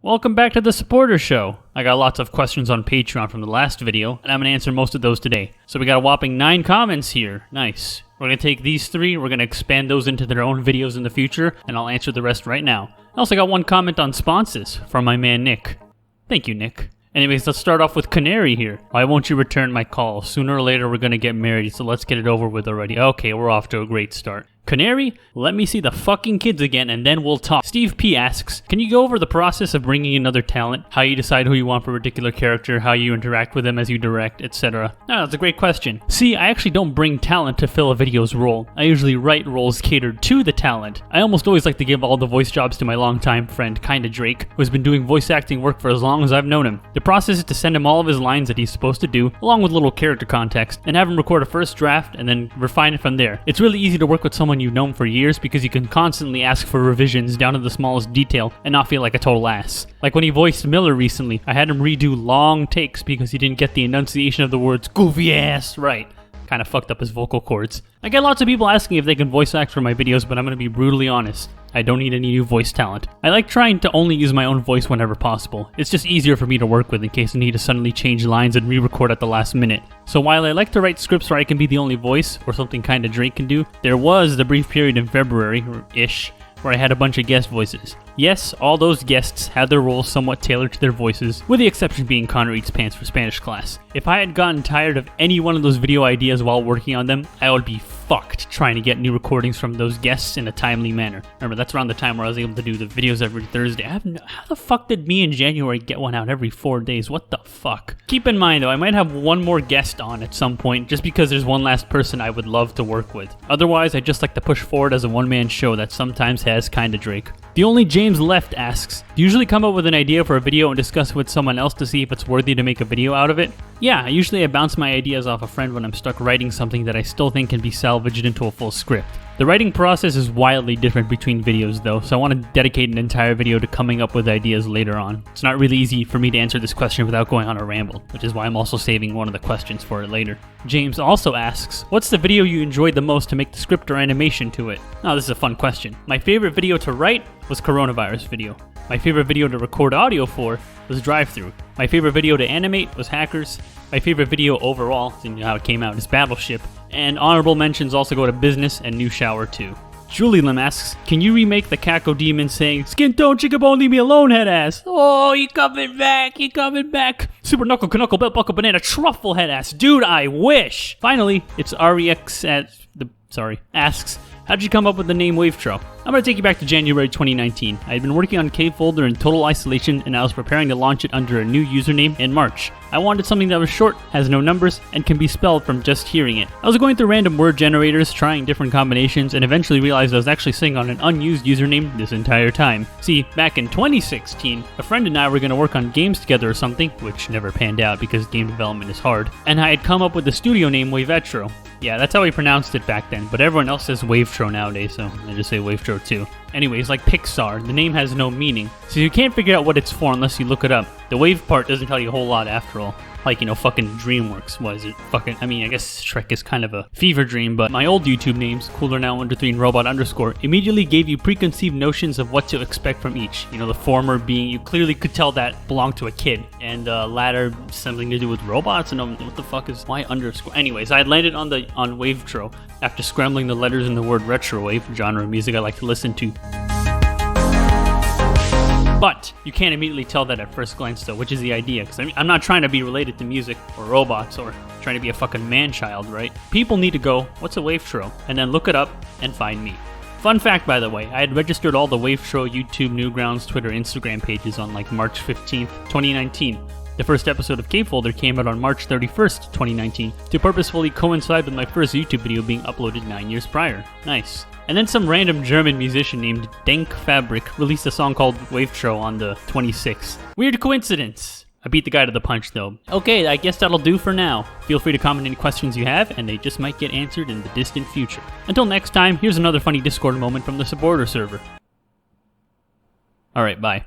Welcome back to the Supporter Show. I got lots of questions on Patreon from the last video, and I'm going to answer most of those today. So we got a whopping 9 comments here. Nice. We're going to take these 3, we're going to expand those into their own videos in the future, and I'll answer the rest right now. I also got 1 comment on sponsors from my man Nick. Thank you, Nick. Anyways, let's start off with Canary here. Why won't you return my call? Sooner or later we're going to get married, so let's get it over with already. Okay, we're off to a great start. Canary, let me see the fucking kids again and then we'll talk. Steve P asks, can you go over the process of bringing another talent? How you decide who you want for a particular character, how you interact with them as you direct, etc. No, that's a great question. See, I actually don't bring talent to fill a video's role. I usually write roles catered to the talent. I almost always like to give all the voice jobs to my longtime friend, Kinda Drake, who's been doing voice acting work for as long as I've known him. The process is to send him all of his lines that he's supposed to do, along with little character context, and have him record a first draft and then refine it from there. It's really easy to work with someone you've known for years because you can constantly ask for revisions down to the smallest detail and not feel like a total ass. Like when he voiced Miller recently, I had him redo long takes because he didn't get the enunciation of the words goofy ass right. Kind of fucked up his vocal cords. I get lots of people asking if they can voice act for my videos, but I'm going to be brutally honest. I don't need any new voice talent. I like trying to only use my own voice whenever possible. It's just easier for me to work with in case I need to suddenly change lines and re-record at the last minute. So while I like to write scripts where I can be the only voice, or something Kinda Drake can do, there was the brief period in February-ish where I had a bunch of guest voices. Yes, all those guests had their roles somewhat tailored to their voices, with the exception being Connor Eats Pants for Spanish class. If I had gotten tired of any one of those video ideas while working on them, I would be fucked trying to get new recordings from those guests in a timely manner. Remember, that's around the time where I was able to do the videos every Thursday. How the fuck did me in January get one out every 4 days? What the fuck? Keep in mind though, I might have one more guest on at some point, just because there's one last person I would love to work with. Otherwise, I just like to push forward as a one-man show that sometimes has Kinda Drake. The only James left asks, do you usually come up with an idea for a video and discuss it with someone else to see if it's worthy to make a video out of it? Yeah, usually I bounce my ideas off a friend when I'm stuck writing something that I still think can be salvaged into a full script. The writing process is wildly different between videos though, so I want to dedicate an entire video to coming up with ideas later on. It's not really easy for me to answer this question without going on a ramble, which is why I'm also saving one of the questions for it later. James also asks, what's the video you enjoyed the most to make the script or animation to it? Oh, this is a fun question. My favorite video to write was coronavirus video. My favorite video to record audio for was drive-thru. My favorite video to animate was hackers. My favorite video overall, seeing how it came out, is Battleship. And honorable mentions also go to Business and New Shower 2. Julilem asks, can you remake the Kako Demon saying, skin tone, chicken bone, leave me alone, head ass? Oh, you coming back, you coming back. Super knuckle, knuckle, belt buckle, banana, truffle, head ass. Dude, I wish. Finally, it's REX asks, how'd you come up with the name Wavetro? I'm going to take you back to January 2019. I had been working on Cave Folder in total isolation, and I was preparing to launch it under a new username in March. I wanted something that was short, has no numbers, and can be spelled from just hearing it. I was going through random word generators, trying different combinations, and eventually realized I was actually sitting on an unused username this entire time. See, back in 2016, a friend and I were going to work on games together or something, which never panned out because game development is hard, and I had come up with the studio name Wavetro. Yeah, that's how we pronounced it back then, but everyone else says Wavetro nowadays, so I just say Wavetro too. Anyways, like Pixar, the name has no meaning, so you can't figure out what it's for unless you look it up. The wave part doesn't tell you a whole lot after all. Like, fucking DreamWorks. What is it? I guess Shrek is kind of a fever dream, but my old YouTube names, CoolerNow_3 and Robot_, immediately gave you preconceived notions of what to expect from each. The former being, you clearly could tell that belonged to a kid, and latter something to do with robots, and what the fuck is why underscore? Anyways, I had landed on Wavetro after scrambling the letters in the word retrowave, genre of music I like to listen to. But you can't immediately tell that at first glance though, which is the idea, because I'm not trying to be related to music or robots or trying to be a fucking man-child, right? People need to go, what's a Wavetro? And then look it up and find me. Fun fact, by the way, I had registered all the Wavetro YouTube, Newgrounds, Twitter, Instagram pages on like March 15th, 2019. The first episode of Cave Folder came out on March 31st, 2019, to purposefully coincide with my first YouTube video being uploaded 9 years prior. Nice. And then some random German musician named Denk Fabric released a song called Wavetro on the 26th. Weird coincidence. I beat the guy to the punch though. Okay, I guess that'll do for now. Feel free to comment any questions you have, and they just might get answered in the distant future. Until next time, here's another funny Discord moment from the supporter server. Alright, bye.